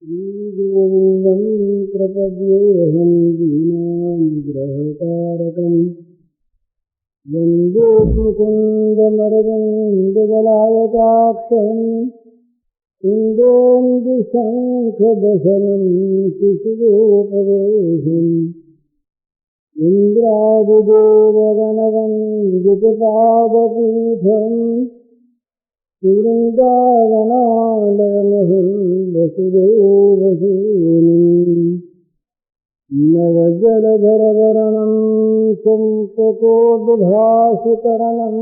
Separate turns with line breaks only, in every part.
श्रीगोविन्दं प्रपद्येऽहं दीनानुग्रहकारकम् वन्दे मुकुन्दमरविन्ददलायताक्षम् कुन्दोन्दुशङ्खदशनं शिशुगोपवेशम् इन्द्रादिदेवगणवन्दितपादपीठम् वृन्दावनालयमहं वसुदेवसूनुम् नवजलधरवरणं चम्पकोद्भासितरणं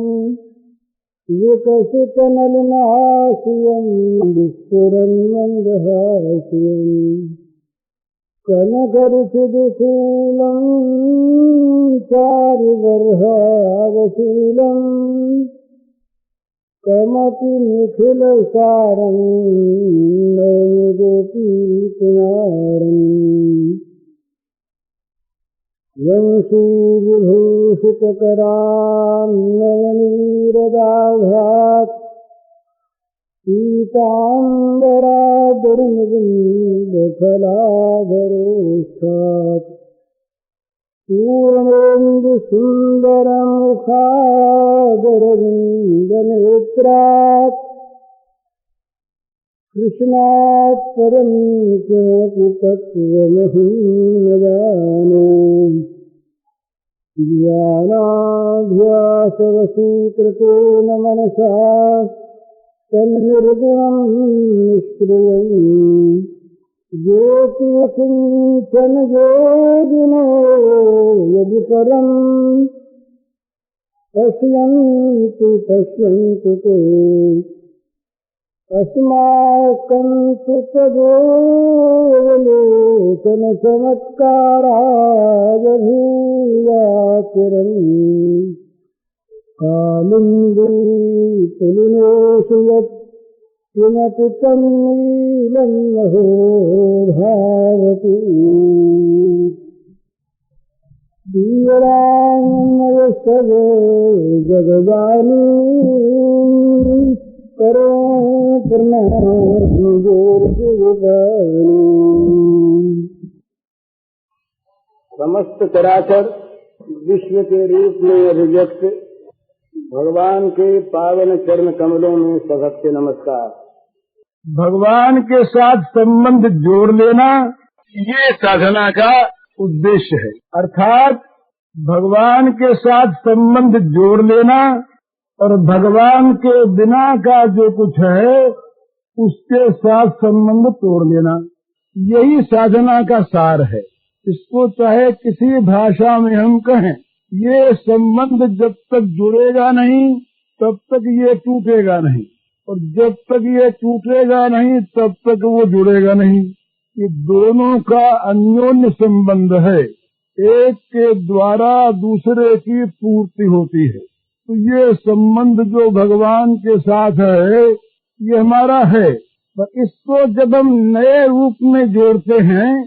विकसितनलिनाशियं विस्फुरन्मन्दहास्यम् कनकरुचिदुशूलं चारुबर्हावशीलम् कमपि निखिलसारं नवगोपीकुमारम् वंशीविभूषितकरान्नवनीरदाघात् पीताम्बरादुर्निबिम्बफलाधरोष्ठात् पूर्णेन्दुसुन्दरमुखादरविन्दनेत्रात् कृष्णात् परं किमपि तत्त्वमहं न जाने ज्ञानाभ्यासवशीकृतेन मनसा तन्निर्गुणं निष्क्रियम् ज्योतिषिञ्चन योगिनो यदि परम् पश्यन्तु ते अस्माकं तु तदोऽवलोकनचमत्काराय भूयाचिरम् कालिन्दीपुलिनेषु यत् किमपि तन्नीलं नहो भारती दीयरामयसवे जगजानी करो समस्त चराचर विश्व के रूप में अभिव्यक्त भगवान के पावन चरण कमलों में सभक्ति नमस्कार।
भगवान के साथ संबंध जोड़ लेना ये साधना का उद्देश्य है। अर्थात भगवान के साथ संबंध जोड़ लेना और भगवान के बिना का जो कुछ है उसके साथ संबंध तोड़ लेना, यही साधना का सार है। इसको चाहे किसी भाषा में हम कहें, ये संबंध जब तक जुड़ेगा नहीं तब तक ये टूटेगा नहीं, और जब तक ये टूटेगा नहीं तब तक वो जुड़ेगा नहीं। ये दोनों का अन्योन्य संबंध है, एक के द्वारा दूसरे की पूर्ति होती है। तो ये संबंध जो भगवान के साथ है ये हमारा है, पर इसको जब हम नए रूप में जोड़ते हैं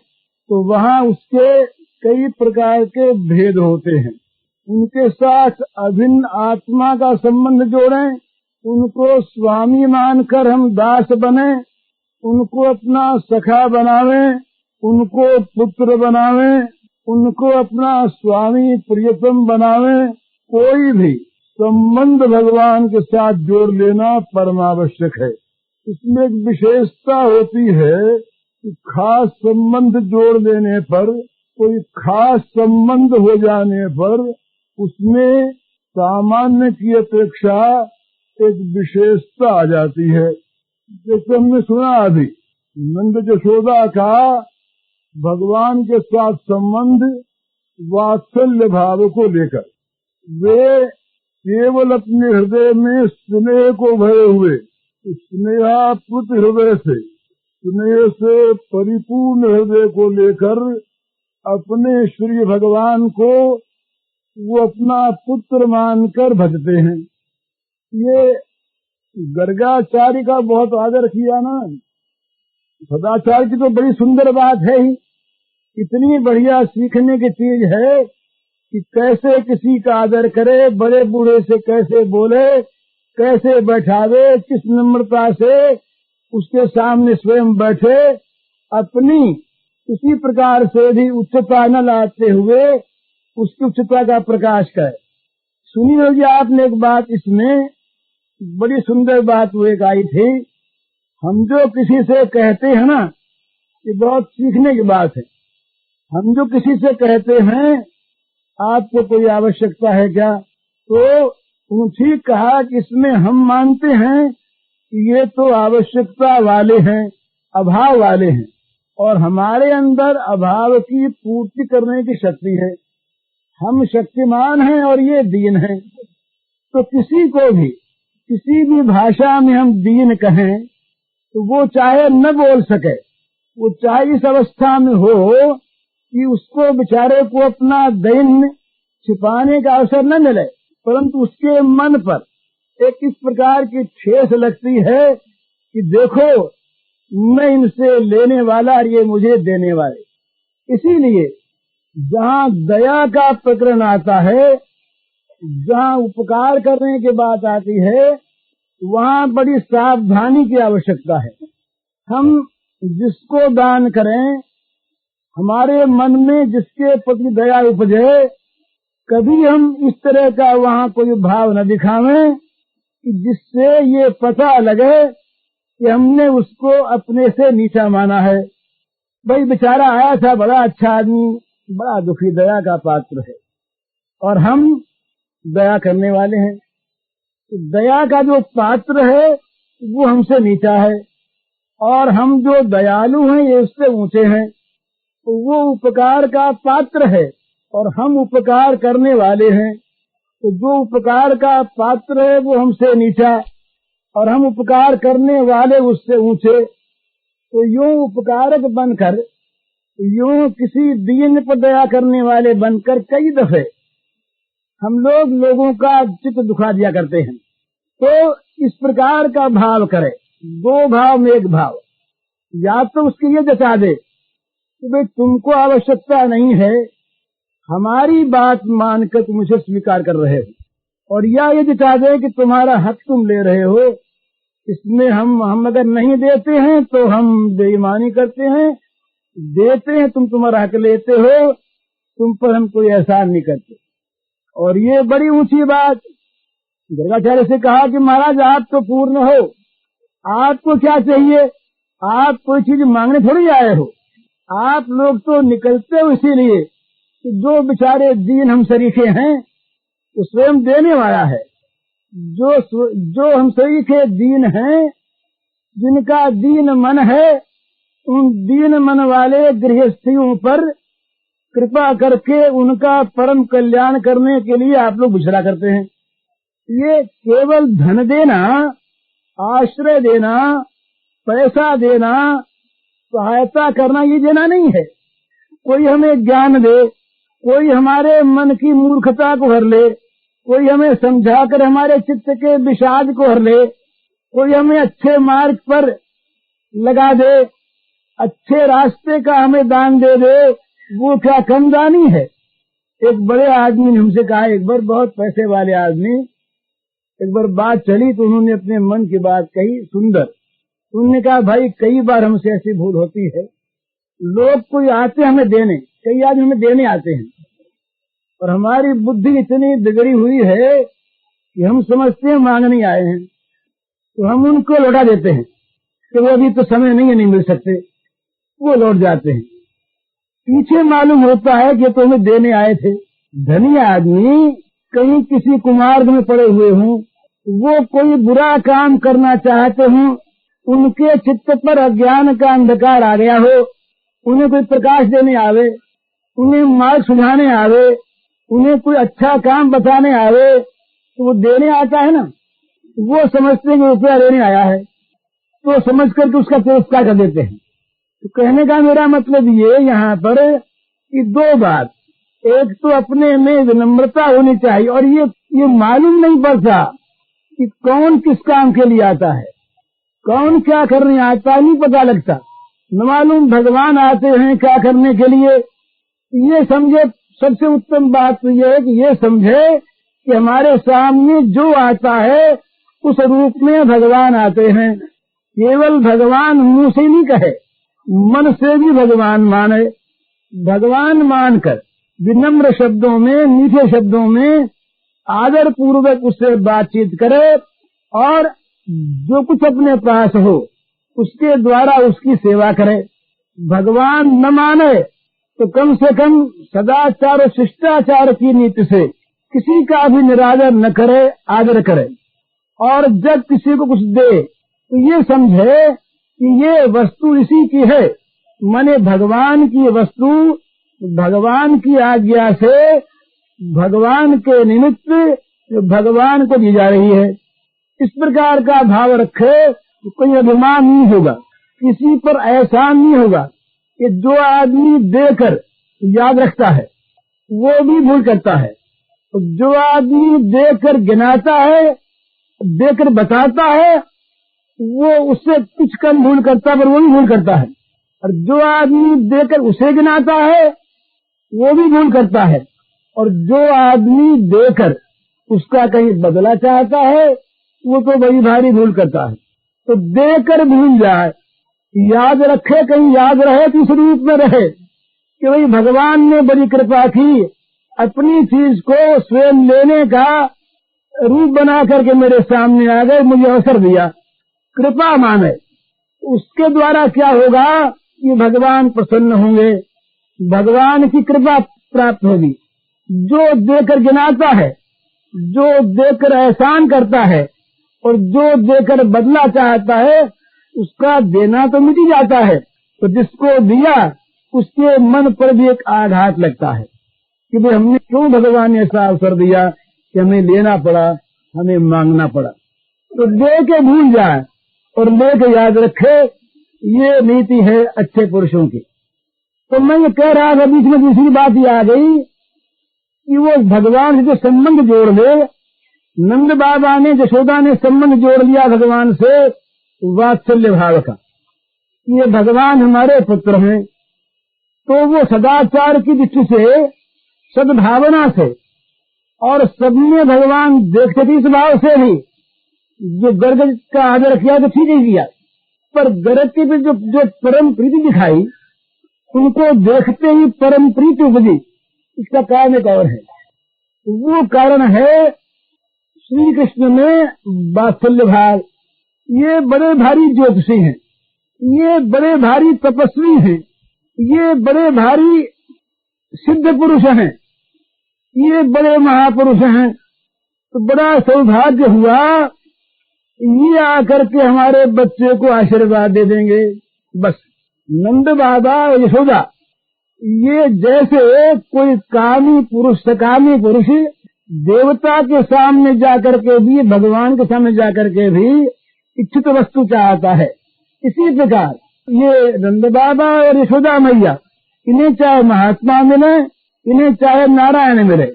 तो वहाँ उसके कई प्रकार के भेद होते हैं। उनके साथ अभिन्न आत्मा का संबंध जोड़ें, उनको स्वामी मानकर हम दास बने, उनको अपना सखा बनावें, उनको पुत्र बनावें, उनको अपना स्वामी प्रियतम बनावें, कोई भी संबंध भगवान के साथ जोड़ लेना परमावश्यक है। इसमें एक विशेषता होती है कि खास संबंध जोड़ लेने पर, कोई खास संबंध हो जाने पर उसमें सामान्य की अपेक्षा एक विशेषता आ जाती है। जैसे हमने सुना अभी नंद यशोदा का भगवान के साथ संबंध वात्सल्य भाव को लेकर, वे केवल अपने हृदय में स्नेह को भरे हुए, स्नेहापुत हृदय से, स्नेह से परिपूर्ण हृदय को लेकर अपने श्री भगवान को वो अपना पुत्र मानकर भजते हैं। ये गर्गाचार्य का बहुत आदर किया ना। सदाचार्य की तो बड़ी सुंदर बात है ही, इतनी बढ़िया सीखने की चीज है कि कैसे किसी का आदर करे, बड़े बूढ़े से कैसे बोले, कैसे बैठावे, किस नम्रता से उसके सामने स्वयं बैठे, अपनी किसी प्रकार से भी उच्चता न लाते हुए उसकी उच्चता का प्रकाश करे। सुनी होगी आपने एक बात, इसमें बड़ी सुंदर बात वो एक आई थी। हम जो किसी से कहते हैं ना, ये बहुत सीखने की बात है। हम जो किसी से कहते हैं आपको कोई आवश्यकता है क्या, तो ठीक कहा कि इसमें हम मानते हैं कि ये तो आवश्यकता वाले हैं, अभाव वाले हैं, और हमारे अंदर अभाव की पूर्ति करने की शक्ति है। हम शक्तिमान हैं और ये दीन है। तो किसी को भी किसी भी भाषा में हम दीन कहें तो वो चाहे न बोल सके, वो चाहे इस अवस्था में हो कि उसको बेचारे को अपना दैन छिपाने का अवसर न मिले, परंतु उसके मन पर एक इस प्रकार की ठेस लगती है कि देखो मैं इनसे लेने वाला और ये मुझे देने वाले। इसीलिए जहाँ दया का प्रकरण आता है, जहाँ उपकार करने की बात आती है, वहाँ बड़ी सावधानी की आवश्यकता है। हम जिसको दान करें, हमारे मन में जिसके प्रति दया उपजे, कभी हम इस तरह का वहाँ कोई भाव न दिखावें कि जिससे ये पता लगे कि हमने उसको अपने से नीचा माना है। भाई बेचारा आया था, बड़ा अच्छा आदमी, बड़ा दुखी, दया का पात्र है, और हम दया करने वाले हैं। तो दया का जो पात्र है वो हमसे नीचा है, और हम जो दयालु हैं ये उससे ऊंचे हैं। तो वो उपकार का पात्र है और हम उपकार करने वाले हैं। तो जो उपकार का पात्र है वो हमसे नीचा और हम उपकार करने वाले उससे ऊंचे। तो यूं उपकारक बनकर, यूं किसी दीन पर दया करने वाले बनकर कई दफे हम लोगों का चित्त दुखा दिया करते हैं। तो इस प्रकार का भाव करे, दो भाव में एक भाव। या तो उसके लिए जता दे कि भाई तुमको आवश्यकता नहीं है, हमारी बात मानकर तुम उसे स्वीकार कर रहे हो, और या ये जता दे कि तुम्हारा हक तुम ले रहे हो, इसमें हम अगर नहीं देते हैं तो हम बेईमानी करते हैं, देते हैं तुम तुम्हारा हक लेते हो, तुम पर हम कोई एहसान नहीं करते। और ये बड़ी ऊंची बात। गर्गाचार्य से कहा कि महाराज आप तो पूर्ण हो, आपको क्या चाहिए, आप कोई चीज मांगने थोड़ी आए हो। आप लोग तो निकलते हो इसीलिए कि जो बेचारे दीन हम शरीके हैं तो स्वयं देने वाला है। जो हम शरीके दीन हैं, जिनका दीन मन है, उन दीन मन वाले गृहस्थियों पर कृपा करके उनका परम कल्याण करने के लिए आप लोग विचरा करते हैं। ये केवल धन देना, आश्रय देना, पैसा देना, सहायता करना, ये देना नहीं है। कोई हमें ज्ञान दे, कोई हमारे मन की मूर्खता को हर ले, कोई हमें समझाकर हमारे चित्त के विषाद को हर ले, कोई हमें अच्छे मार्ग पर लगा दे, अच्छे रास्ते का हमें दान दे दे, वो क्या कम दानी है। एक बड़े आदमी ने हमसे कहा, एक बार बहुत पैसे वाले आदमी, एक बार बात चली तो उन्होंने अपने मन की बात कही सुंदर। उन्होंने कहा भाई कई बार हमसे ऐसी भूल होती है, लोग कोई आते हमें देने, कई आदमी हमें देने आते हैं, और हमारी बुद्धि इतनी बिगड़ी हुई है कि हम समझते हैं मांगने आए हैं, तो हम उनको लौटा देते हैं कि वो अभी तो समय नहीं है, नहीं मिल सकते, वो लौट जाते हैं। पीछे मालूम होता है कि तो हमें देने आए थे। धनी आदमी कहीं किसी कुमार्ग में पड़े हुए हों, वो कोई बुरा काम करना चाहते हों, उनके चित्त पर अज्ञान का अंधकार आ गया हो, उन्हें कोई प्रकाश देने आवे, उन्हें मार्ग सुझाने आवे, उन्हें कोई अच्छा काम बताने आवे, तो वो देने आता है ना। वो समझते हैं कि रुपया लेने आया है, तो समझ करके उसका तिरस्कार कर देते हैं। तो कहने का मेरा मतलब ये यहाँ पर कि दो बात, एक तो अपने में विनम्रता होनी चाहिए, और ये मालूम नहीं पड़ता कि कौन किस काम के लिए आता है, कौन क्या करने आता है, नहीं पता लगता। न मालूम भगवान आते हैं क्या करने के लिए, ये समझे। सबसे उत्तम बात तो ये है कि ये समझे कि हमारे सामने जो आता है उस रूप में भगवान आते हैं। केवल भगवान मुंह से नहीं कहे, मन से भी भगवान माने, भगवान मानकर विनम्र शब्दों में, मीठे शब्दों में आदर पूर्वक उससे बातचीत करे और जो कुछ अपने पास हो उसके द्वारा उसकी सेवा करे। भगवान न माने तो कम से कम सदाचार और शिष्टाचार की नीति से किसी का भी निरादर न करे, आदर करे। और जब किसी को कुछ दे तो ये समझे कि ये वस्तु इसी की है, माने भगवान की वस्तु भगवान की आज्ञा से भगवान के निमित्त भगवान को दी जा रही है। इस प्रकार का भाव रखे तो कोई अभिमान नहीं होगा, किसी पर एहसान नहीं होगा कि जो आदमी देकर याद रखता है वो भी भूल करता है, जो आदमी देकर गिनाता है, देकर बताता है, वो उससे कुछ कम भूल करता है पर वो भी भूल करता है। और जो आदमी देकर उसे गिनाता है वो भी भूल करता है, और जो आदमी देकर उसका कहीं बदला चाहता है वो तो बड़ी भारी भूल करता है। तो देकर भूल जाए, याद रखे, कहीं याद रहे तो इस रूप में रहे कि भाई भगवान ने बड़ी कृपा की, अपनी चीज को स्वयं लेने का रूप बना करके मेरे सामने आ गए, मुझे अवसर दिया, कृपा माने। उसके द्वारा क्या होगा कि भगवान प्रसन्न होंगे, भगवान की कृपा प्राप्त होगी। जो देकर गिनाता है, जो देकर एहसान करता है और जो देकर बदला चाहता है उसका देना तो मिट जाता है, तो जिसको दिया उसके मन पर भी एक आघात लगता है कि भाई हमने क्यों भगवान ने ऐसा अवसर दिया कि हमें लेना पड़ा, हमें मांगना पड़ा। तो दे के भूल जाए और लेके याद रखे, ये नीति है अच्छे पुरुषों की। तो मैं ये कह रहा था, बीच में दूसरी बात ये आ गई कि वो भगवान से जो संबंध जोड़ ले, नंद बाबा ने, यशोदा ने संबंध जोड़ लिया भगवान से वात्सल्य भाव का। ये भगवान हमारे पुत्र हैं, तो वो सदाचार की दृष्टि से, सद्भावना से, और सबने भगवान देखते थे इस भाव से भी, जो गर्ग का आदर किया तो ठीक ही किया, पर गर्ग के भी जो परम प्रीति दिखाई, उनको देखते ही परम प्रीति उपजी। इसका कारण एक और है, वो कारण है श्री कृष्ण में वात्सल्य भाव। ये बड़े भारी ज्योतिषी हैं, ये बड़े भारी तपस्वी हैं, ये बड़े भारी सिद्ध पुरुष हैं, ये बड़े महापुरुष हैं। तो बड़ा सौभाग्य हुआ ये आकर के हमारे बच्चे को आशीर्वाद दे देंगे। बस नंद बाबा और यशोदा ये जैसे कोई कामी पुरुष, सकामी पुरुष देवता के सामने जाकर के भी, भगवान के सामने जाकर के भी इच्छित वस्तु चाहता है, इसी प्रकार ये नंद बाबा और यशोदा मैया, इन्हें चाहे महात्मा मिले, इन्हें चाहे नारायण मिले,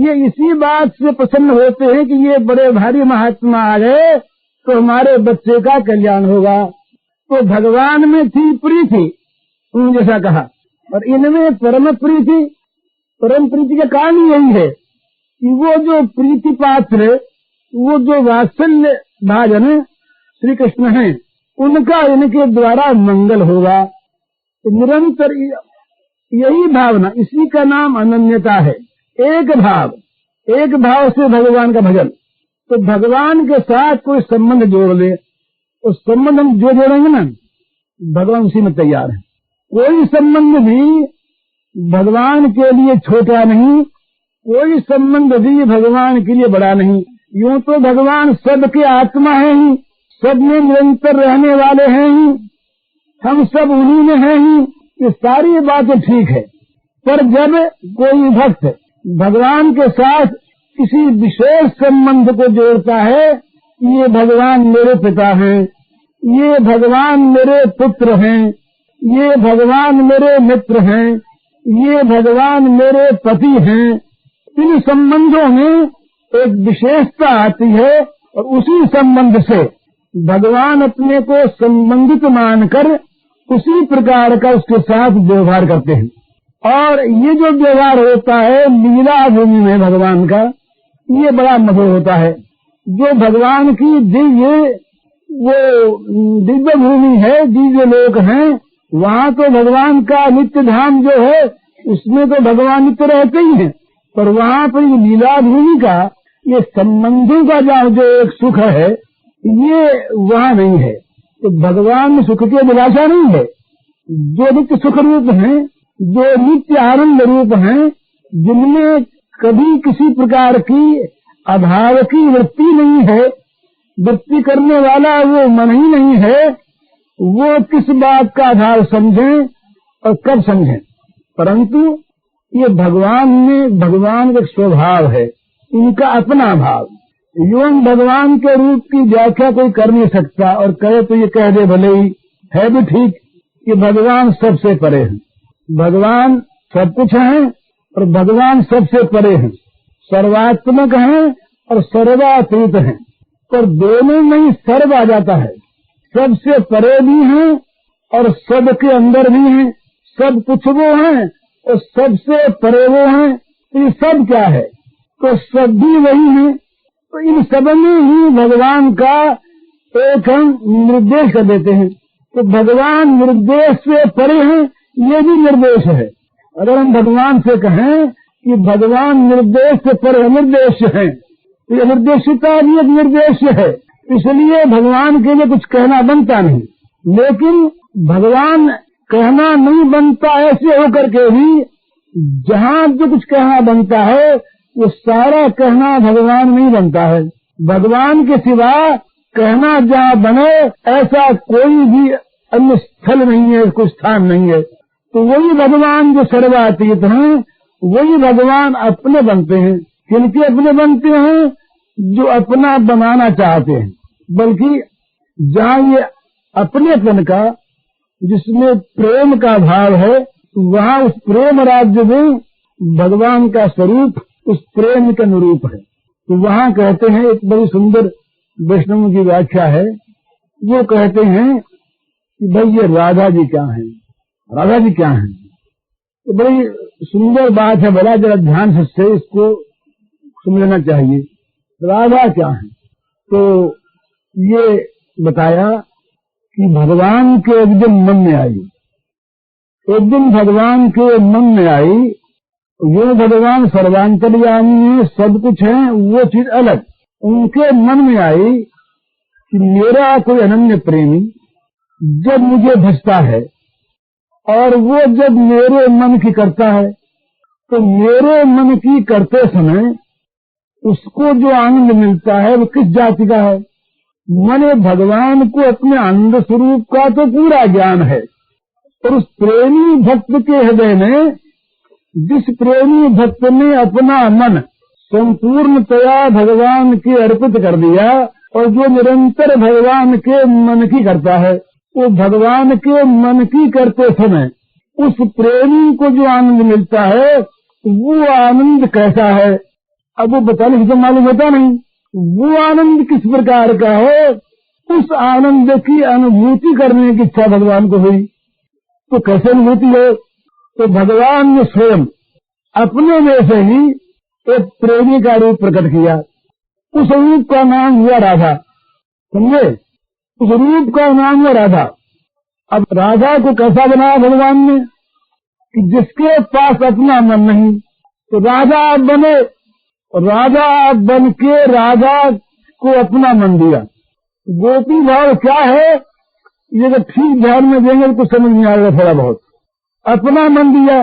ये इसी बात से प्रसन्न होते हैं कि ये बड़े भारी महात्मा आ गए तो हमारे बच्चे का कल्याण होगा। तो भगवान में थी प्रीति, उन्होंने जैसा कहा, और इनमें परम प्रीति। परम प्रीति का कारण यही है कि वो जो प्रीति पात्र, वो जो वात्सल्य भाजन श्री कृष्ण हैं, उनका इनके द्वारा मंगल होगा। तो निरंतर यही भावना, इसी का नाम अनन्यता है। एक भाव से भगवान का भजन। तो भगवान के साथ कोई संबंध जोड़ ले, तो संबंध हम जो जोड़ेंगे ना, भगवान उसी में तैयार है। कोई संबंध भी भगवान के लिए छोटा नहीं, कोई संबंध भी भगवान के लिए बड़ा नहीं। यूं तो भगवान सबके आत्मा है ही, सब में निरंतर रहने वाले हैं ही, हम सब उन्हीं में हैं ही, ये सारी बातें ठीक है। पर जब कोई भक्त भगवान के साथ किसी विशेष संबंध को जोड़ता है, ये भगवान मेरे पिता हैं, ये भगवान मेरे पुत्र हैं, ये भगवान मेरे मित्र हैं, ये भगवान मेरे पति हैं, इन संबंधों में एक विशेषता आती है और उसी संबंध से भगवान अपने को संबंधित मानकर उसी प्रकार का उसके साथ व्यवहार करते हैं। और ये जो व्यवहार होता है लीला भूमि में भगवान का, ये बड़ा मधुर होता है। जो भगवान की दिव्य भूमि है, दिव्य लोक हैं, वहाँ तो भगवान का नित्य धाम जो है उसमें तो भगवान नित्य रहते ही हैं, पर वहाँ पर ये लीला भूमि का ये संबंधों का जो एक सुख है ये वहाँ नहीं है। तो भगवान में सुख की अभिलाषा नहीं है। जो नित्य सुख रूप हैं, जो नित्य आनंद रूप हैं, जिनमें कभी किसी प्रकार की अभाव की वृत्ति नहीं है, वृत्ति करने वाला वो मन ही नहीं है, वो किस बात का अभाव समझें और कब समझें। परंतु ये भगवान में भगवान का स्वभाव है, इनका अपना भाव। योग भगवान के रूप की व्याख्या कोई कर नहीं सकता, और कहे तो ये कह दे भले ही है भी ठीक कि भगवान सबसे परे हैं। भगवान सब कुछ है और भगवान सबसे परे हैं, सर्वात्मक हैं और सर्वातीत हैं, पर दोनों में ही सर्व आ जाता है। सबसे परे भी हैं और सबके अंदर भी हैं, सब कुछ वो हैं और सबसे परे वो हैं। तो ये सब क्या है? तो सब भी वही हैं। तो इन सब में ही भगवान का एक हम निर्देश कर देते हैं। तो भगवान निर्देश से परे हैं, ये भी निर्देश है। अगर हम भगवान से कहें कि भगवान निर्देश से परे निर्देश है, तो ये निर्देशिता भी एक निर्देश है, इसलिए भगवान के लिए कुछ कहना बनता नहीं। लेकिन भगवान कहना नहीं बनता ऐसे होकर के भी जहाँ जो कुछ कहना बनता है वो सारा कहना भगवान नहीं बनता है। भगवान के सिवा कहना जहाँ बने ऐसा कोई भी अन्य स्थल नहीं है, कोई स्थान नहीं है। तो वही भगवान जो सर्वातीत हैं, वही भगवान अपने बनते हैं। किनके अपने बनते हैं? जो अपना बनाना चाहते हैं। बल्कि जहाँ ये अपनेपन का, जिसमें प्रेम का भाव है, वहाँ उस प्रेम राज्य में भगवान का स्वरूप उस प्रेम के अनुरूप है। तो वहाँ कहते हैं, एक बड़ी सुंदर वैष्णव की व्याख्या है, वो कहते हैं कि भाई ये राधा जी क्या हैं, राधा जी क्या हैं। तो बड़ी सुंदर बात है, बड़ा जरा ध्यान से इसको समझना चाहिए। राधा क्या है? तो ये बताया कि भगवान के एक दिन मन में आई, एक दिन भगवान के मन में आई। ये भगवान सर्वांतर्यामी है, सब कुछ है, वो चीज अलग। उनके मन में आई कि मेरा कोई अनन्य प्रेमी जब मुझे भजता है और वो जब मेरे मन की करता है, तो मेरे मन की करते समय उसको जो आनंद मिलता है वो किस जाति का है? माने भगवान को अपने आनंद स्वरूप का तो पूरा ज्ञान है, और उस प्रेमी भक्त के हृदय में, जिस प्रेमी भक्त ने अपना मन संपूर्णतया भगवान के अर्पित कर दिया और जो निरंतर भगवान के मन की करता है, वो भगवान के मन की करते समय उस प्रेमी को जो आनंद मिलता है वो आनंद कैसा है? अब वो बताने से तो मालूम होता नहीं। वो आनंद किस प्रकार का है? उस आनंद की अनुभूति करने की इच्छा भगवान को हुई। तो कैसे अनुभूति है? तो भगवान ने स्वयं अपने में से ही एक प्रेमी का रूप प्रकट किया। उस रूप का नाम हुआ राधा। समझे? उस रूप का नाम हुआ राधा। अब राधा को कैसा बनाया भगवान ने कि जिसके पास अपना मन नहीं, तो राधा आप बने, राधा आप बन के राधा को अपना मन दिया। गोपी भाव क्या है? ये जब ठीक ध्यान में देंगे तो समझ में आएगा थोड़ा बहुत। अपना मन दिया,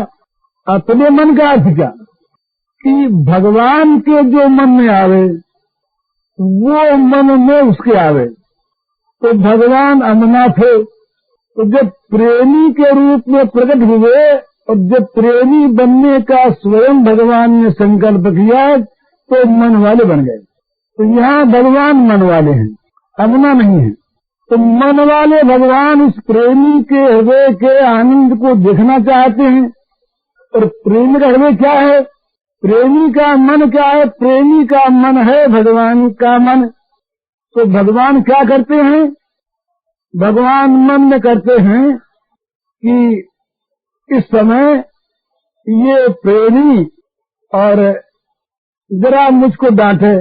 अपने मन का अर्थ क्या? कि भगवान के जो मन में आवे वो मन में उसके आवे। तो भगवान अमरनाथ है। तो जब प्रेमी के रूप में प्रकट हुए और जब प्रेमी बनने का स्वयं भगवान ने संकल्प किया तो मन वाले बन गए। तो यहाँ भगवान मन वाले हैं, अमना नहीं है। तो मन वाले भगवान उस प्रेमी के हृदय के आनंद को देखना चाहते हैं। और प्रेमी का हृदय क्या है? प्रेमी का मन क्या है? प्रेमी का मन है भगवान का मन। तो भगवान क्या करते हैं? भगवान मन में करते हैं कि इस समय ये प्रेमी और जरा मुझको डांटे।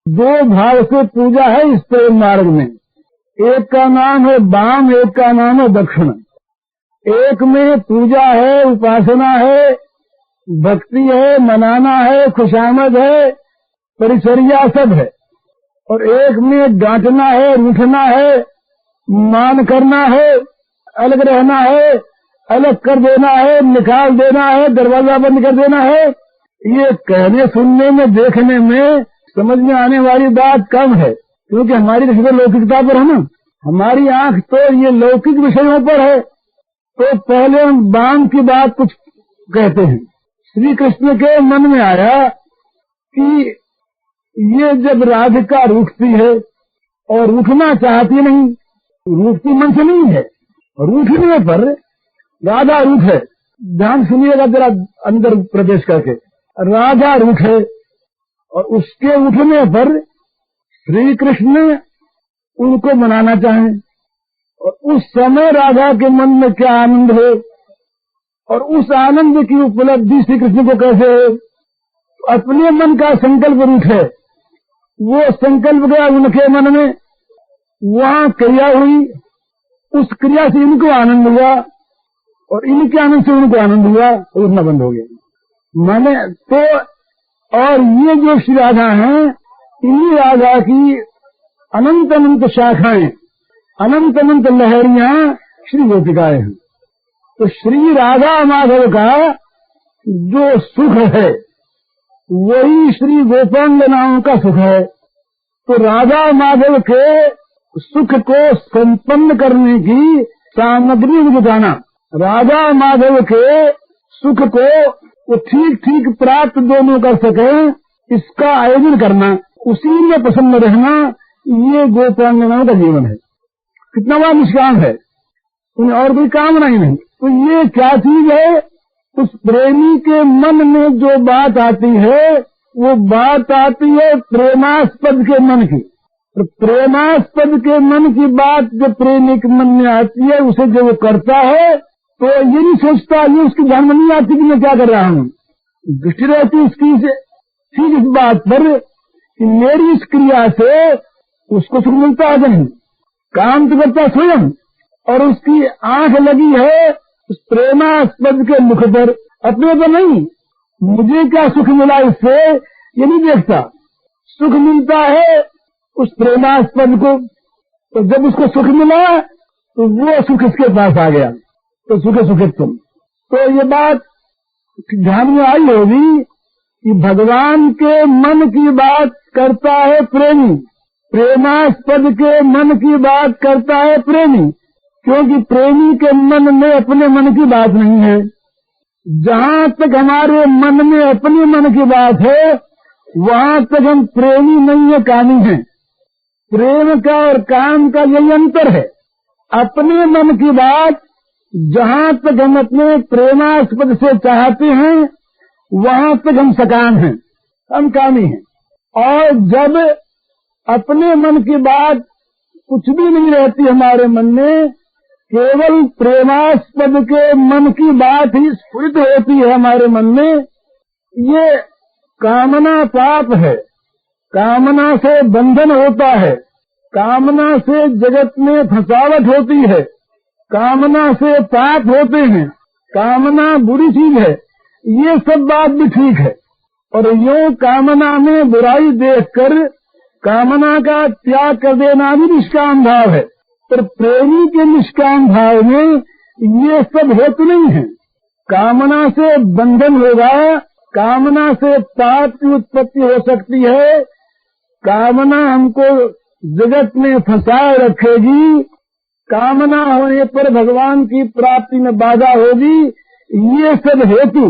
दो भाव से पूजा है इस प्रेम मार्ग में। एक का नाम है वाम, एक का नाम है दक्षिण। एक में पूजा है, उपासना है, भक्ति है, मनाना है, खुशामद है, परिचर्या सब है। और एक में डांटना है, रूठना है, मान करना है, अलग रहना है, अलग कर देना है, निकाल देना है, दरवाजा बंद कर देना है। ये कहने सुनने में, देखने में, समझ में आने वाली बात कम है, क्योंकि हमारी दृष्टि लौकिकता पर है ना, हमारी आंख तो ये लौकिक विषयों पर है। तो पहले हम बांध की बात कुछ कहते हैं। श्री कृष्ण के मन में आया कि ये जब राधिका रूठती है और रूठना चाहती नहीं, रूठती मन से नहीं है, रूठने पर राधा रूठ है। ध्यान सुनिएगा जरा अंदर प्रवेश करके, राधा रूठ है और उसके उठने पर श्री कृष्ण उनको मनाना चाहें, और उस समय राधा के मन में क्या आनंद है और उस आनंद की उपलब्धि श्री कृष्ण को कैसे है। तो अपने मन का संकल्प रूठ है, वो संकल्प गया उनके मन में, वहाँ क्रिया हुई, उस क्रिया से इनको आनंद हुआ और इनके आनंद से उनको आनंद हुआ, उठना बंद हो गया। माने तो और ये जो श्री राधा हैं, इन्हीं राधा की अनंत अनंत शाखाएं, अनंत अनंत लहरियां श्री गोपिकाएं हैं। तो श्री राधा माधव का जो सुख है वही श्री गोपांगनाओं का सुख है। तो राधा माधव के सुख को संपन्न करने की सामग्री जुटाना, राधा माधव के सुख को वो ठीक ठीक प्राप्त दोनों कर सके, इसका आयोजन करना, उसी में प्रसन्न रहना, ये गोपांगनाओं का जीवन है। कितना बड़ा निष्काम है, उन्हें और कोई कामना ही नहीं। तो ये क्या चीज है, उस प्रेमी के मन में जो बात आती है वो बात आती है प्रेमास्पद के मन की। तो प्रेमास्पद के मन की बात जब प्रेमी के मन में आती है, उसे जब वो करता है तो ये नहीं सोचता, ये उसकी ध्यान में नहीं आती कि मैं क्या कर रहा हूँ। दृष्टि रहती उसकी ठीक इस बात पर कि मेरी इस क्रिया से उसको सुख मिलता है नहीं, काम तो करता स्वयं, और उसकी आंख लगी है उस प्रेमास्पद के मुख पर, अपने पर नहीं। मुझे क्या सुख मिला इससे ये नहीं देखता, सुख मिलता है उस प्रेमास्पद को। तो जब उसको सुख मिला तो वो सुख इसके पास आ गया, तो सुखे सुखे तुम। तो ये बात ध्यान में आई होगी कि भगवान के मन की बात करता है प्रेमी, प्रेमास्पद के मन की बात करता है प्रेमी, क्योंकि प्रेमी के मन में अपने मन की बात नहीं है। जहाँ तक हमारे मन में अपने मन की बात है वहाँ तक हम प्रेमी नहीं है, कामी हैं। प्रेम का और काम का यही अंतर है। अपने मन की बात जहाँ तक हम अपने प्रेमास्पद से चाहते हैं वहाँ तक हम सकाम हैं, हम कामी हैं। और जब अपने मन की बात कुछ भी नहीं रहती हमारे मन में, केवल प्रेमास्पद के मन की बात ही स्फुरित होती है हमारे मन में, ये कामना पाप है। कामना से बंधन होता है, कामना से जगत में फंसावट होती है, कामना से पाप होते हैं, कामना बुरी चीज है। ये सब बात भी ठीक है, और यूं कामना में बुराई देखकर कामना का त्याग कर देना भी निष्काम भाव है। पर प्रेमी के निष्काम भाव में ये सब हेतु नहीं है। कामना से बंधन होगा, कामना से पाप की उत्पत्ति हो सकती है, कामना हमको जगत में फंसाए रखेगी, कामना होने पर भगवान की प्राप्ति में बाधा होगी। ये सब हेतु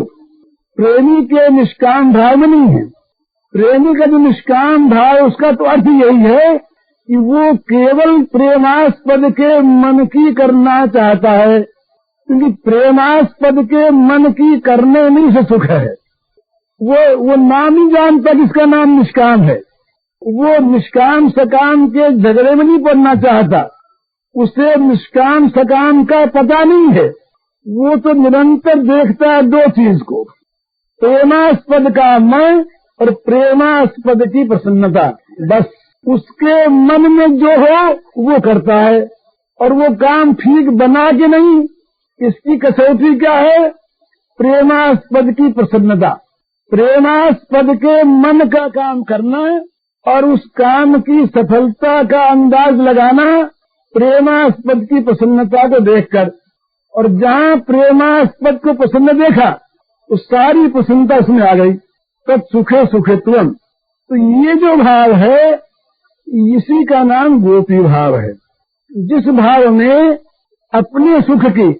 प्रेमी के निष्काम भाव में नहीं है। प्रेमी का जो निष्काम भाव, उसका तो अर्थ यही है कि वो केवल प्रेमास्पद के मन की करना चाहता है, क्योंकि प्रेमास्पद के मन की करने में से सुख है। वो नाम ही जानता जिसका नाम निष्काम है। वो निष्काम सकाम के झगड़े में नहीं पड़ना चाहता, उसे निष्काम सकाम का पता नहीं है। वो तो निरंतर देखता है दो चीज को, प्रेमास्पद का मन और प्रेमास्पद की प्रसन्नता। बस उसके मन में जो हो वो करता है, और वो काम ठीक बना के नहीं, इसकी कसौटी क्या है? प्रेमास्पद की प्रसन्नता, प्रेमास्पद के मन का काम करना और उस काम की सफलता का अंदाज लगाना प्रेमास्पद की प्रसन्नता को देखकर। और जहाँ प्रेमास्पद को प्रसन्न देखा तो सारी प्रसन्नता उसमें आ गई। तब सुखे सुखे तुम। तो ये जो भाव है इसी का नाम गोपी भाव है। जिस भाव में अपने सुख की,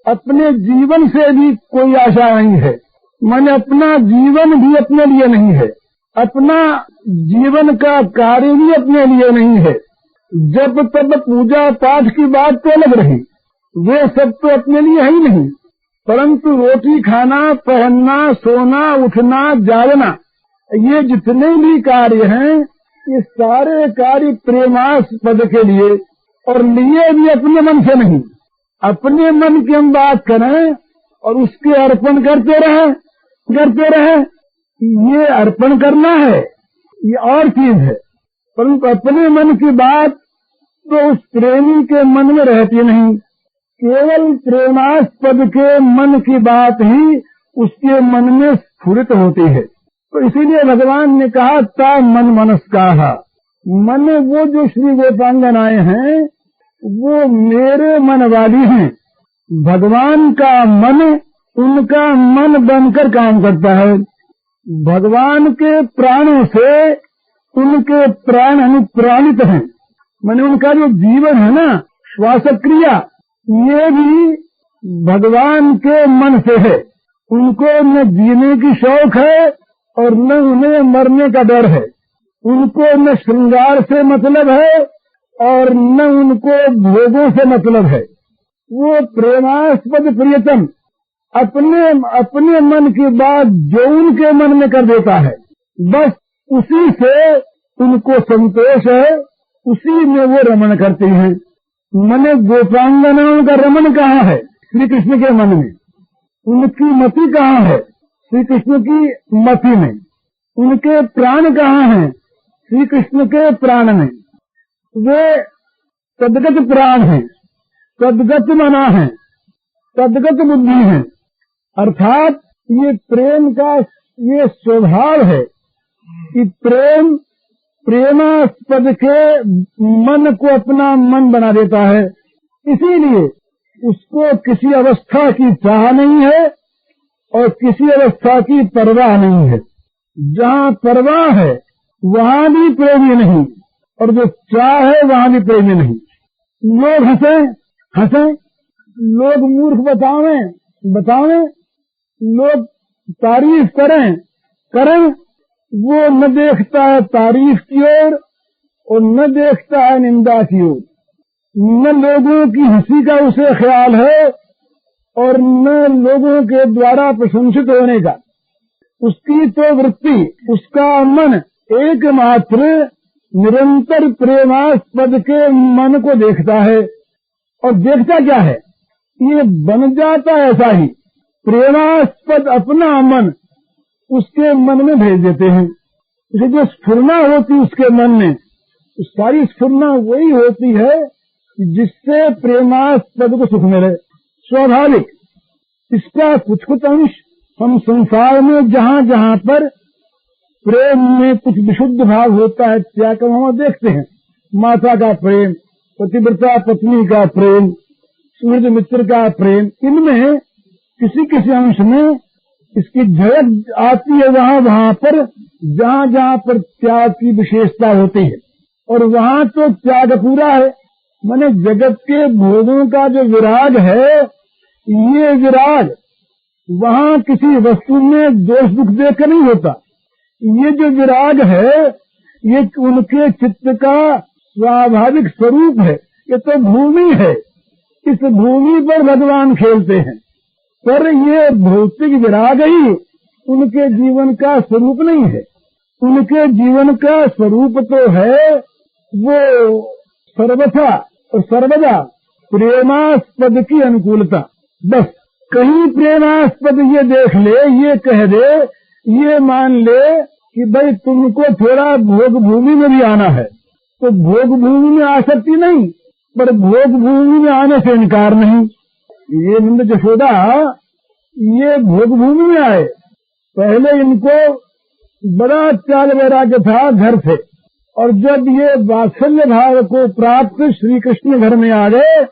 अपने जीवन से भी कोई आशा नहीं है, माने अपना जीवन भी अपने लिए नहीं है, अपना जीवन का कार्य भी अपने लिए नहीं है। जब तब पूजा पाठ की बात तो अलग रही, वे सब तो अपने लिए है ही नहीं, परंतु रोटी खाना, पहनना, सोना, उठना, जागना, ये जितने भी कार्य हैं ये सारे कार्य प्रेमास्पद के लिए, और लिए भी अपने मन से नहीं। अपने मन की हम बात करें और उसके अर्पण करते रहे, ये अर्पण करना है, ये और चीज है। परंतु अपने मन की बात तो उस प्रेमी के मन में रहती नहीं, केवल प्रेमास्पद के मन की बात ही उसके मन में स्फुरित होती है। तो इसीलिए भगवान ने कहा ता मन मनस्काः, मन वो जो श्री गोपांगनाएं हैं वो मेरे मन वाली हैं। भगवान का मन उनका मन बनकर काम करता है। भगवान के प्राणों से उनके प्राण अनुप्राणित हैं, माने उनका जो जीवन है ना, श्वास क्रिया, ये भी भगवान के मन से है। उनको न जीने की शौक है और न उन्हें मरने का डर है। उनको न श्रृंगार से मतलब है और न उनको भोगों से मतलब है। वो प्रेमास्पद प्रियतम अपने मन की बात जो उनके मन में कर देता है, बस उसी से उनको संतोष है, उसी में वो रमण करती हैं। मने गोपांगनाओं का रमण कहाँ है? श्री कृष्ण के मन में। उनकी मति कहाँ है? श्री कृष्ण की मति में। उनके प्राण कहाँ हैं? श्री कृष्ण के प्राण में। वे तद्गत प्राण हैं, तद्गत मना है, तद्गत बुद्धि है। अर्थात ये प्रेम का ये स्वभाव है कि प्रेमास्पद के मन को अपना मन बना देता है। इसीलिए उसको किसी अवस्था की चाह नहीं है और किसी अवस्था की परवाह नहीं है। जहाँ परवाह है वहाँ भी प्रेमी नहीं, और जो चाह है वहाँ भी प्रेमी नहीं। लोग हंसे, लोग मूर्ख बतावें, लोग तारीफ करें, वो न देखता है तारीफ की ओर और न देखता है निंदा की ओर। न लोगों की हंसी का उसे ख्याल है और न लोगों के द्वारा प्रशंसित होने का। उसकी तो वृत्ति, उसका मन एकमात्र निरंतर प्रेमास्पद के मन को देखता है। और देखता क्या है? ये बन जाता ऐसा ही। प्रेमास्पद अपना मन उसके मन में भेज देते हैं। इसे जो स्फुरना होती उसके मन में, तो सारी स्फुरना वही होती है जिससे प्रेमास्पद को सुख मिले। स्वाभाविक इसका कुछ अंश हम संसार में जहाँ पर प्रेम में कुछ विशुद्ध भाव होता है, त्याग हम देखते हैं। माता का प्रेम, पतिव्रता पत्नी का प्रेम, सुहृद मित्र का प्रेम, इनमें किसी अंश में इसकी झलक आती है वहाँ पर जहाँ पर त्याग की विशेषता होती है। और वहाँ तो त्याग पूरा है, माने जगत के भोगों का जो विराग है, ये विराग वहाँ किसी वस्तु में दोष दुख देखकर नहीं होता। ये जो विराग है ये उनके चित्त का स्वाभाविक स्वरूप है। ये तो भूमि है, इस भूमि पर भगवान खेलते हैं, पर ये भौतिक विराग ही उनके जीवन का स्वरूप नहीं है। उनके जीवन का स्वरूप तो है वो सर्वथा और सर्वदा प्रेमास्पद की अनुकूलता। बस कहीं प्रेमास्पद ये देख ले, ये कह दे, ये मान ले कि भाई तुमको थोड़ा भोग भूमि में भी आना है, तो भोग भूमि में आ सकती नहीं, पर भोग भूमि में आने से इनकार नहीं। ये नंद जशोदा ये भोग भूमि में आए। पहले इनको बड़ा त्याग वैराग्य था घर से, और जब ये वात्सल्य भाव को प्राप्त श्री कृष्ण घर में आ गए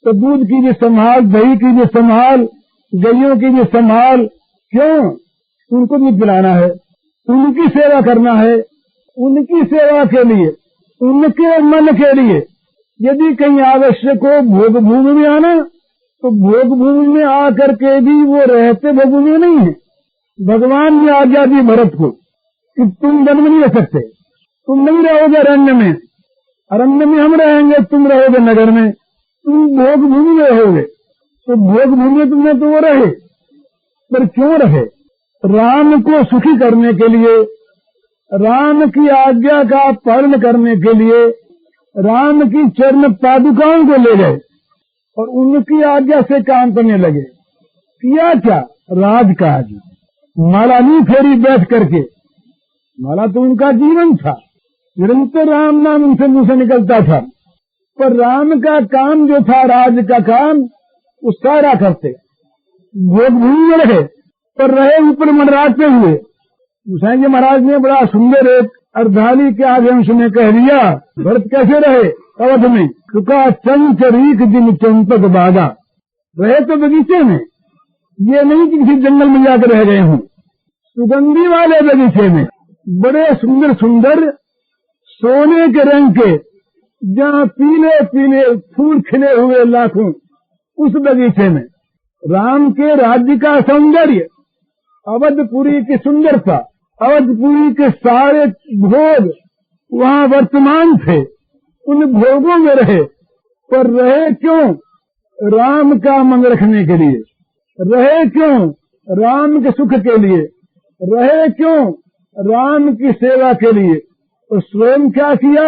तो दूध की भी संभाल, दही की भी संभाल, गैयों की भी संभाल। क्यों? उनको भी पिलाना है, उनकी सेवा करना है, उनकी सेवा के लिए, उनके मन के लिए। यदि कहीं आवश्यक हो भोग भूमि में आना तो भोग भूमि में आकर के भी वो रहते भोग भूमि में नहीं है। भगवान ने आज्ञा दी भरत को कि तुम वन में नहीं रह सकते, तुम नहीं रहोगे अरण्य में, अरण्य में हम रहेंगे, तुम रहोगे नगर में, तुम भोग भूमि में रहोगे। तो भोग भूमि तुमने तो वो रहे, पर क्यों रहे? राम को सुखी करने के लिए, राम की आज्ञा का पालन करने के लिए राम की चरण पादुकाओं को ले गए और उनकी आज्ञा से काम करने लगे। किया क्या? राजकाज। माला नहीं फेरी बैठ करके, माला तो उनका जीवन था, निरंतर राम नाम उनसे मुंह से निकलता था, पर राम का काम जो था, राज का काम, वो सारा करते। भोग भूमि में रहे, पर रहे ऊपर मंडराते हुए। गोसाई जी महाराज ने बड़ा सुंदर एक अर्धाली के आगे अंश में कह दिया, भरत कैसे रहे अवध में? सुखा चंचरीक दिन चंपक बागा। रहे तो बगीचे में, ये नहीं कि किसी जंगल में जाकर रह गए हों, सुगंधी वाले बगीचे में, बड़े सुंदर सुंदर सोने के रंग के, जहाँ पीले पीले फूल खिले हुए लाखों, उस बगीचे में राम के राज्य का सौंदर्य, अवधपुरी की सुंदरता, अवधपुरी के सारे भोग वहाँ वर्तमान थे। उन भोगों में रहे, पर रहे क्यों? राम का मन रखने के लिए। रहे क्यों? राम के सुख के लिए। रहे क्यों? राम की सेवा के लिए। और स्वयं क्या किया?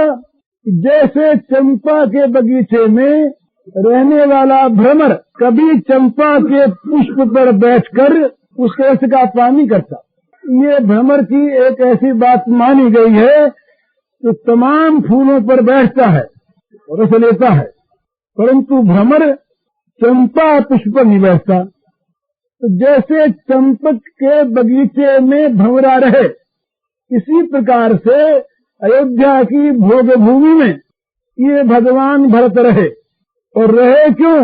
जैसे चंपा के बगीचे में रहने वाला भ्रमर कभी चंपा के पुष्प पर बैठकर उसके रस का पानी करता, ये भ्रमर की एक ऐसी बात मानी गई है कि तमाम फूलों पर बैठता है और रस लेता है, परंतु भ्रमर चंपा पुष्प पर नहीं बैठता। तो जैसे चंपक के बगीचे में भंवरा रहे, इसी प्रकार से अयोध्या की भोग भूमि में ये भगवान भरत रहे। और रहे क्यों?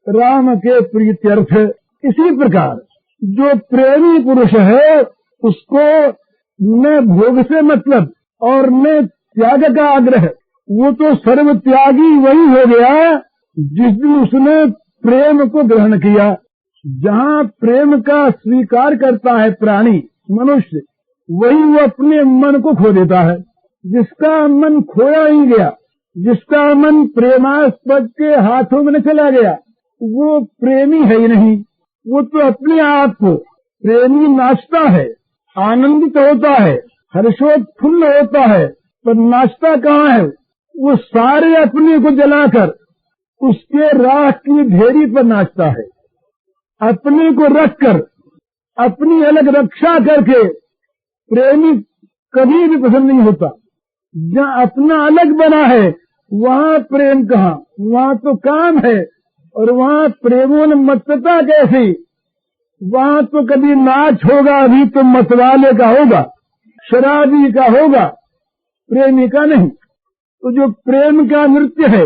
राम के प्रीत्यर्थ। इसी प्रकार जो प्रेमी पुरुष है उसको न भोग से मतलब और न त्याग का आग्रह, वो तो सर्व त्यागी वही हो गया जिस दिन उसने प्रेम को ग्रहण किया। जहाँ प्रेम का स्वीकार करता है प्राणी मनुष्य, वही वो अपने मन को खो देता है। जिसका मन खोया ही गया, जिसका मन प्रेमास्पद के हाथों में न चला गया, वो प्रेमी है ही नहीं। वो तो अपने आप को प्रेमी नाचता है, आनंदित होता है, हर्षोत्फुल्ल होता है, पर नाचता कहाँ है? वो सारे अपने को जलाकर उसके राख की ढेरी पर नाचता है। अपने को रखकर, अपनी अलग रक्षा करके प्रेमी कभी भी पसंद नहीं होता। जहाँ अपना अलग बना है वहाँ प्रेम कहाँ? वहाँ तो काम है, और वहाँ प्रेमोन्मत्तता कैसी? वहाँ तो कभी नाच होगा अभी तो मतवाले का होगा, शराबी का होगा, प्रेमी का नहीं। तो जो प्रेम का नृत्य है,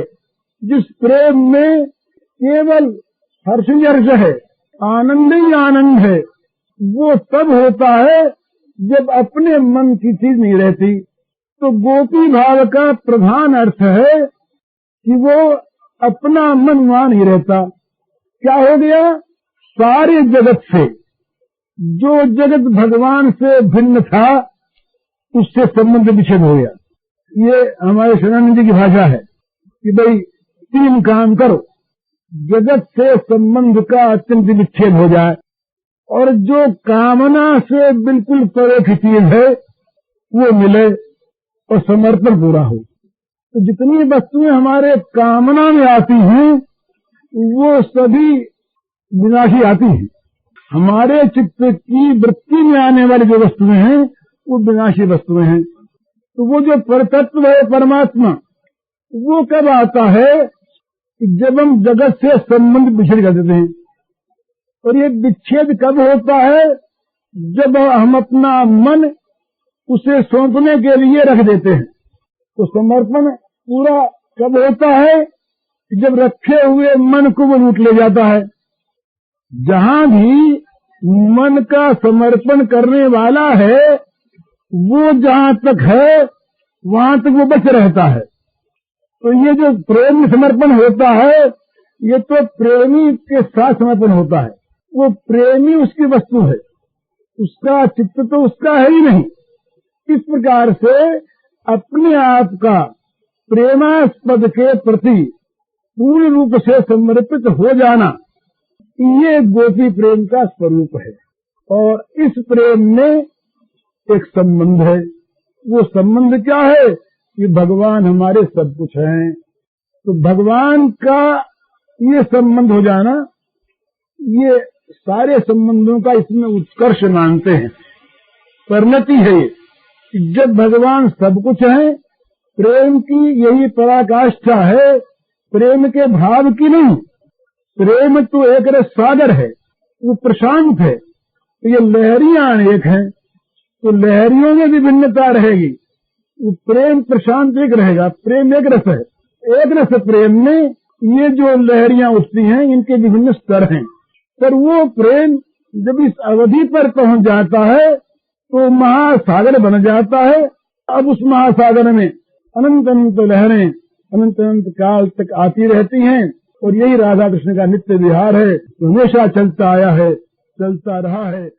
जिस प्रेम में केवल हर्ष ही हर्ष है, आनंद ही आनंद है, वो तब होता है जब अपने मन की चीज नहीं रहती। तो गोपी भाव का प्रधान अर्थ है कि वो अपना मन वहां नहीं रहता। क्या हो गया? सारे जगत से, जो जगत भगवान से भिन्न था, उससे संबंध विच्छेद हो गया। ये हमारे शरणानंद जी की भाषा है कि भाई 3 काम करो, जगत से संबंध का अत्यंत विच्छेद हो जाए, और जो कामना से बिल्कुल परे की चीज है वो मिले, और समर्पण पूरा हो। तो जितनी वस्तुएं हमारे कामना में आती हैं वो सभी विनाशी आती हैं। हमारे चित्त की वृत्ति में आने वाली जो वस्तुएं हैं वो विनाशी वस्तुएं हैं। तो वो जो परतत्व है परमात्मा, वो कब आता है? कि जब हम जगत से संबंध विच्छेद कर देते हैं। और ये विच्छेद कब होता है? जब हम अपना मन उसे सौंपने के लिए रख देते हैं। तो समर्पण पूरा कब होता है? जब रखे हुए मन को वो लूट ले जाता है। जहां भी मन का समर्पण करने वाला है, वो जहां तक है वहां तक वो बच रहता है। तो ये जो प्रेम समर्पण होता है, ये तो प्रेमी के साथ समर्पण होता है। वो प्रेमी उसकी वस्तु है, उसका चित्त तो उसका है ही नहीं। इस प्रकार से अपने आप का प्रेमास्पद के प्रति पूर्ण रूप से समर्पित हो जाना, ये गोपी प्रेम का स्वरूप है। और इस प्रेम में एक संबंध है। वो संबंध क्या है? कि भगवान हमारे सब कुछ हैं। तो भगवान का ये संबंध हो जाना, ये सारे संबंधों का इसमें उत्कर्ष मानते हैं, परिणति है ये। जब भगवान सब कुछ है, प्रेम की यही पराकाष्ठा है, प्रेम के भाव की नहीं। प्रेम तो एक रस सागर है, वो प्रशांत है। तो ये लहरियां अनेक हैं, तो लहरियों में विभिन्नता रहेगी। वो प्रेम प्रशांत एक रहेगा। प्रेम एक रस है, एक रस प्रेम में ये जो लहरियां उठती हैं, इनके विभिन्न स्तर हैं। पर वो प्रेम जब इस अवधि पर पहुंच जाता है तो महासागर बन जाता है। अब उस महासागर में अनंत अनंत लहरें अनंत अनंत काल तक आती रहती हैं। और यही राधा कृष्ण का नित्य विहार है, हमेशा चलता आया है, चलता रहा है।